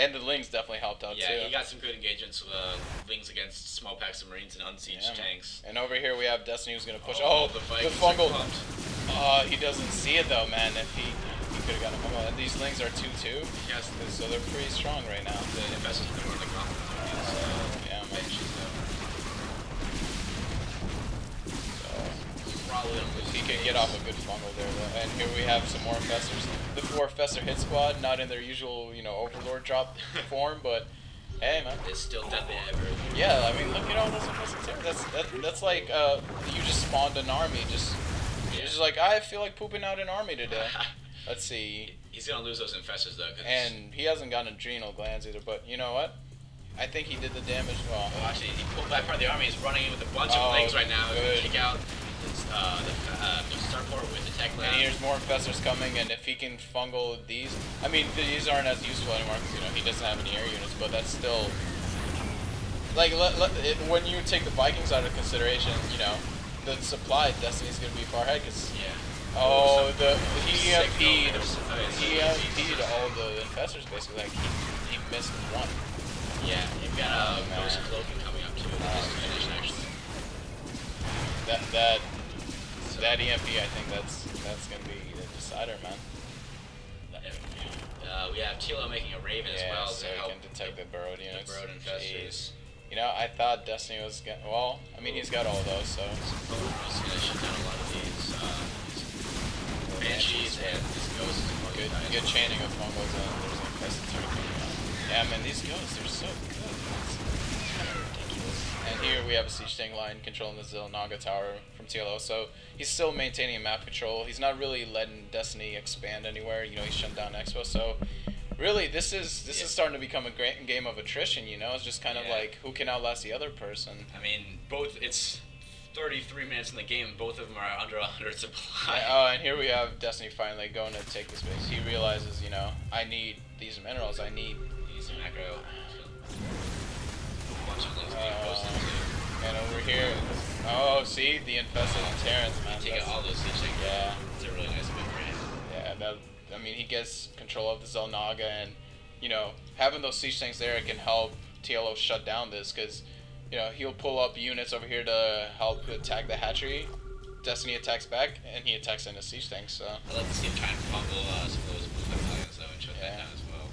And the Lings definitely helped out too. Yeah, he got some good engagements with Lings against small packs of Marines and unsieged tanks. And over here we have Destiny who's gonna push. The fungal. He doesn't see it though, man. If he could have gotten a fungal. And these Lings are 2-2. Yes. So they're pretty strong right now. The investors are more like yeah, man. He could get off a good fungal there though. And here we have some more Infestors. The 4 Infestor hit squad, not in their usual, you know, Overlord drop form, but hey man. It's still definitely ever. Yeah, I mean look at all those Infestors here. That's like you just spawned an army, you're just like, I feel like pooping out an army today. Let's see. He's gonna lose those Infestors though. And he hasn't gotten adrenal glands either, but you know what? I think he did the damage well. Oh, actually, he pulled back part of the army. He's running in with a bunch of Lings right now. Good. Kick out the starport with the tech lab. And here's more Infestors coming, and if he can fungal these, I mean, these aren't as useful anymore because, you know, he doesn't have any air units, but that's still, like, when you take the Vikings out of consideration, you know, the supply Destiny's going to be far ahead because, he EMP'd all the Infestors basically, like, he missed one. Yeah, you've got Ghost Cloaking coming up too. Actually. That EMP, I think that's gonna be the decider, man. We have TLO making a Raven as well so to help he can detect the burrowed units. The burrowed Infestors. You know, I thought Destiny was well. I mean, he's got all those, so. He's gonna shut down a lot of these Banshees and these Ghosts. Good chaining of fungals, and there's an Infestor coming out. Yeah, man, these Ghosts, they're so good. It's kind of ridiculous. And here we have a siege tank line controlling the Zilnaga tower from TLO, so he's still maintaining map control. He's not really letting Destiny expand anywhere. You know, he's shut down Expo, so really this is starting to become a great game of attrition. You know, it's just kind of like who can outlast the other person. I mean, it's 33 minutes in the game. Both of them are under 100 supply. Yeah, and here we have Destiny finally going to take this base. He realizes, you know, I need these minerals. I need these macro. Bunch of things being posted too. And over here, see the Infested Terrans, man. Take out all those siege tanks. Yeah, it's a really nice move for him. Yeah, I mean, he gets control of the Zilnaga, and you know, having those siege tanks there, it can help TLO shut down this, because you know, he'll pull up units over here to help attack the hatchery. Destiny attacks back, and he attacks into siege tanks. So I'd like to see him try and fumble some of those blue battalions though, and shut that down as well.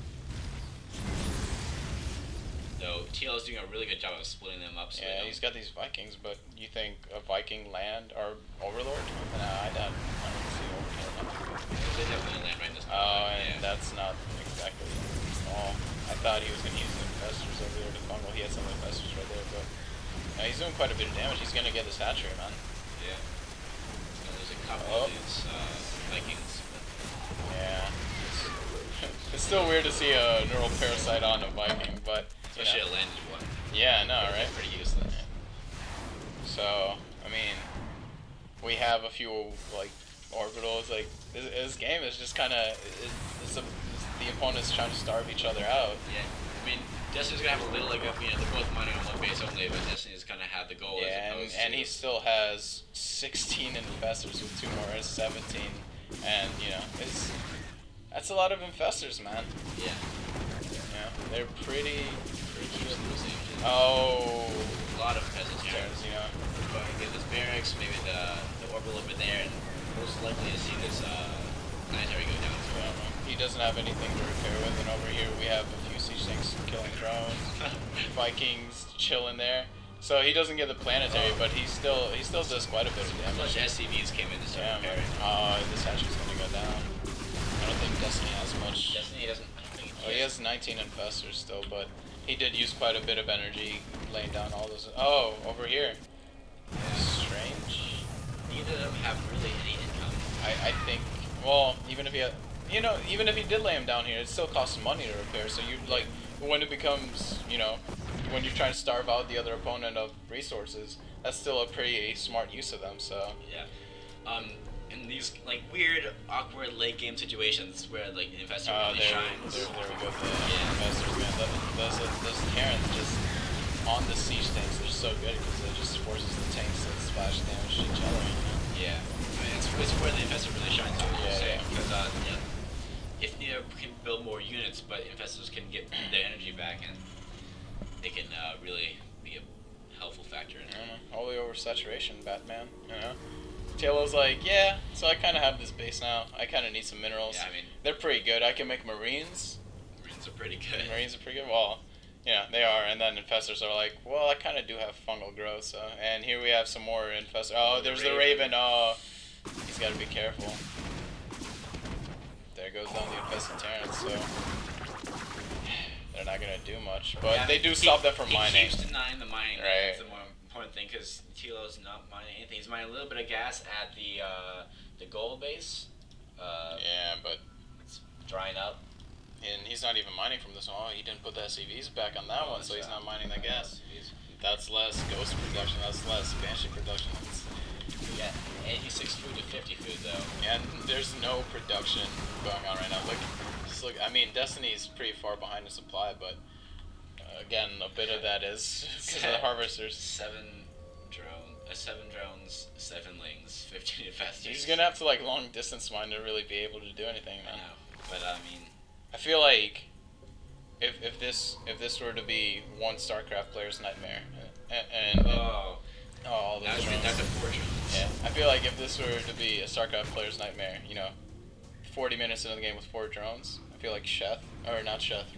Though TLO's doing a really good job of splitting them up. So yeah, he's got these Vikings, but you think a Viking land or Overlord? Nah, I don't see Overlord. They definitely land right in this. And that's not exactly small. I thought he was going to use the Infestors over there to fungal. He had some Infestors right there, but he's doing quite a bit of damage. He's going to get this hatchery, man. Yeah. He's going to lose a couple of these Vikings. Yeah. It's still weird to see a neural parasite on a Viking, but especially a landed one. Yeah, no, right? Pretty useless. So, I mean, we have a few like orbitals. Like this game is just kind of the opponents trying to starve each other out. Yeah, I mean, Destiny's gonna have a little like they're both mining on one base only, but Destiny's kind of have the goal. Yeah, as and he still has 16 Infestors with 2 more, as 17, and you know that's a lot of Infestors, man. Yeah. Yeah, they're pretty losing. Oh, a lot of peasants here. You know, but get this barracks, maybe the orbital over there, and most likely to see this planetary go down. So, he doesn't have anything to repair with, and over here we have a few siege tanks killing drones, Vikings chilling there. So he doesn't get the planetary, but he still does quite a bit of damage. Much SCVs came in to start repairing. This hatchery's gonna go down. I don't think Destiny has much. Destiny doesn't. He has 19 Infestors still, but he did use quite a bit of energy laying down all those. Oh, over here. Strange. Neither of them have really any income. I think. Well, even if he had, even if he did lay him down here, it still costs money to repair. So you like when it becomes, when you're trying to starve out the other opponent of resources, that's still a pretty smart use of them. So yeah. In these like weird, awkward late game situations where like the investor really shines. There we go. The investors, man. Those Terrans just on the siege tanks, they're so good because it just forces the tanks to splash damage to each other. Yeah, I mean, it's where the investor really shines. Because if they can build more units, but investors can get their back, and they can really be a helpful factor in it. I don't know. Holy oversaturation, Batman. You know. TLO's like, yeah. So I kind of have this base now. I kind of need some minerals. Yeah, I mean, they're pretty good. I can make marines. Marines are pretty good. Marines are pretty good. Well, yeah, they are. And then infestors are like, well, I kind of do have fungal growth. So, and here we have some more infestors. Oh, there's the Raven. Oh, he's got to be careful. There goes down the infested Terrans. So they're not gonna do much, but yeah, they do stop them from mining. He keeps denying the mining. Right. That's the more important thing, because TLO's not mining anything. He's mining a little bit of gas at the gold base. Yeah, but it's drying up. And he's not even mining from this one. Oh, he didn't put the SCVs back on that one, so he's not mining the gas. That's less ghost production. That's less Banshee production. Yeah, 86 food to 50 food though. And there's no production going on right now. Look, I mean, Destiny's pretty far behind the supply, but again, a bit of that is because of the harvesters. 7 drones, 7 lings, 15 infestors. He's gonna have to like long distance mine to really be able to do anything, man. I know, but I mean, I feel like if this were to be one StarCraft player's nightmare, and all those drones. That's a fortune. Yeah, I feel like if this were to be a StarCraft player's nightmare, you know, 40 minutes into the game with 4 drones, I feel like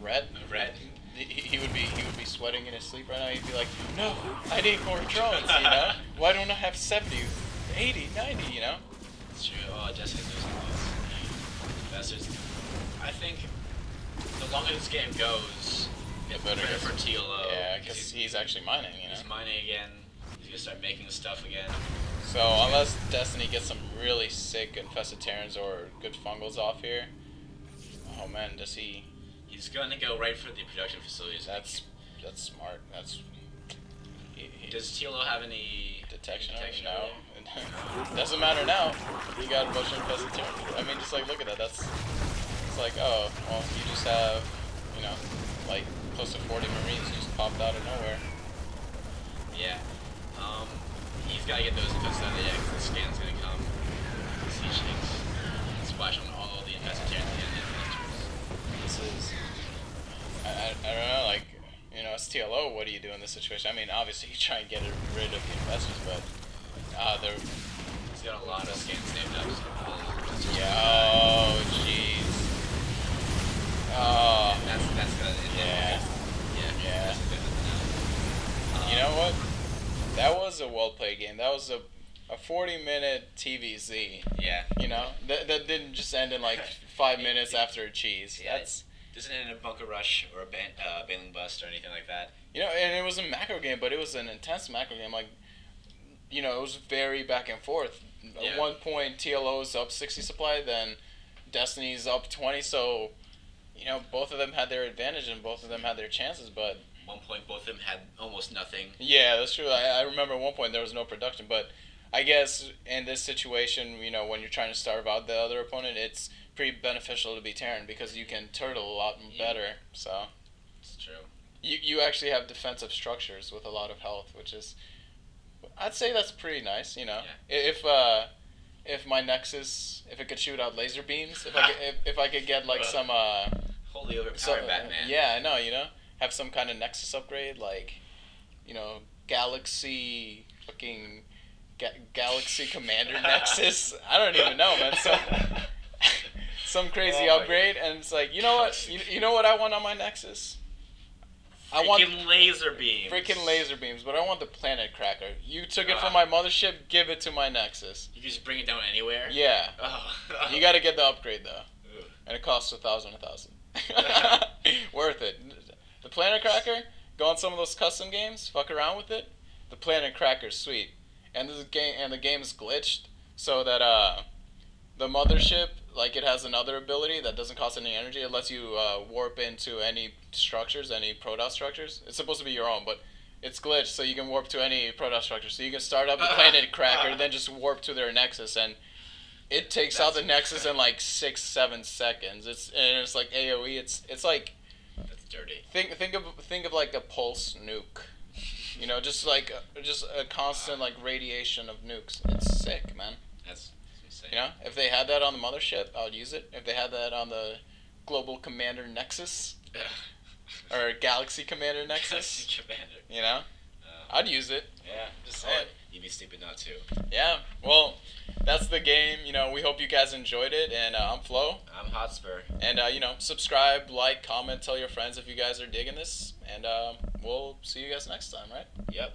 Red, he would be sweating in his sleep right now. He'd be like, no, I need 4 drones, you know? Why don't I have 70, 80, 90, you know? It's true. Oh, Jessica's losing those. I think the longer this game goes, the better for TLO. Yeah, because he's actually mining, you know? He's mining again. He's going to start making stuff again. So, unless Destiny gets some really sick infested Terrans or good fungals off here, oh man, does he... He's going to go right for the production facilities. That's smart. Does TLO have any detection? No. Doesn't matter now. You got a bunch of infested Terrans. I mean, just like, look at that. It's like, oh, well, you just have, you know, like, close to 40 Marines just popped out of nowhere. Yeah. He's got to get those infested out of the egg. The scan's going to come. Siege tanks. Splash on all the infested Terrans and the infestors. This is... I don't know, like, you know, it's TLO, what do you do in this situation? I mean, obviously you try and get rid of the investors, but he's got a lot of scans saved up. So oh, jeez. Oh. That's good. Yeah. Yeah. You know what? That was a well-played game. That was a 40-minute TvZ. Yeah. You know? That didn't just end in, like, 5 minutes after a cheese. Yeah, That's... Doesn't end in a bunker rush or a bailing bust or anything like that. You know, and it was a macro game, but it was an intense macro game. Like, you know, it was very back and forth. Yeah. At one point, TLO's up 60 supply, then Destiny's up 20. So, you know, both of them had their advantage and both of them had their chances. But at one point, both of them had almost nothing. Yeah, that's true. I remember at one point there was no production, but I guess in this situation, you know, when you're trying to starve out the other opponent, it's pretty beneficial to be Terran because you can turtle a lot better. So it's true. You actually have defensive structures with a lot of health, which is, I'd say that's pretty nice. You know, yeah. If my Nexus, if it could shoot out laser beams, if I could get like some wholly overpowered Batman. Yeah, I know. You know, have some kind of Nexus upgrade, like, you know, Galaxy fucking Galaxy Commander Nexus. I don't even know, man. Some crazy upgrade, and it's like, you know what? You know what I want on my Nexus? I want laser beams. Freaking laser beams, but I want the Planet Cracker. You took it from my mothership, give it to my Nexus. You can just bring it down anywhere? Yeah. Oh. You gotta get the upgrade, though. Ugh. And it costs 1,000. Worth it. The Planet Cracker, go on some of those custom games, fuck around with it. The Planet Cracker's sweet. And the game is glitched, so that the mothership, like, it has another ability that doesn't cost any energy. It lets you warp into any structures, any Protoss structures. It's supposed to be your own, but it's glitched, so you can warp to any Protoss structure. So you can start up the Planet Cracker, then just warp to their Nexus, and it takes out the Nexus in like 6-7 seconds. It's like AOE. It's like, that's dirty. Think of like a pulse nuke. You know, just a constant like radiation of nukes. It's sick, man. That's insane. You know, if they had that on the mothership, I would use it. If they had that on the Global Commander Nexus, or or Galaxy Commander Nexus. Commander. You know, I'd use it. Yeah, just saying. You'd be stupid not to. Yeah, well, that's the game. You know, we hope you guys enjoyed it. And I'm Flo. I'm hoTspur. And, you know, subscribe, like, comment, tell your friends if you guys are digging this. And we'll see you guys next time, right? Yep.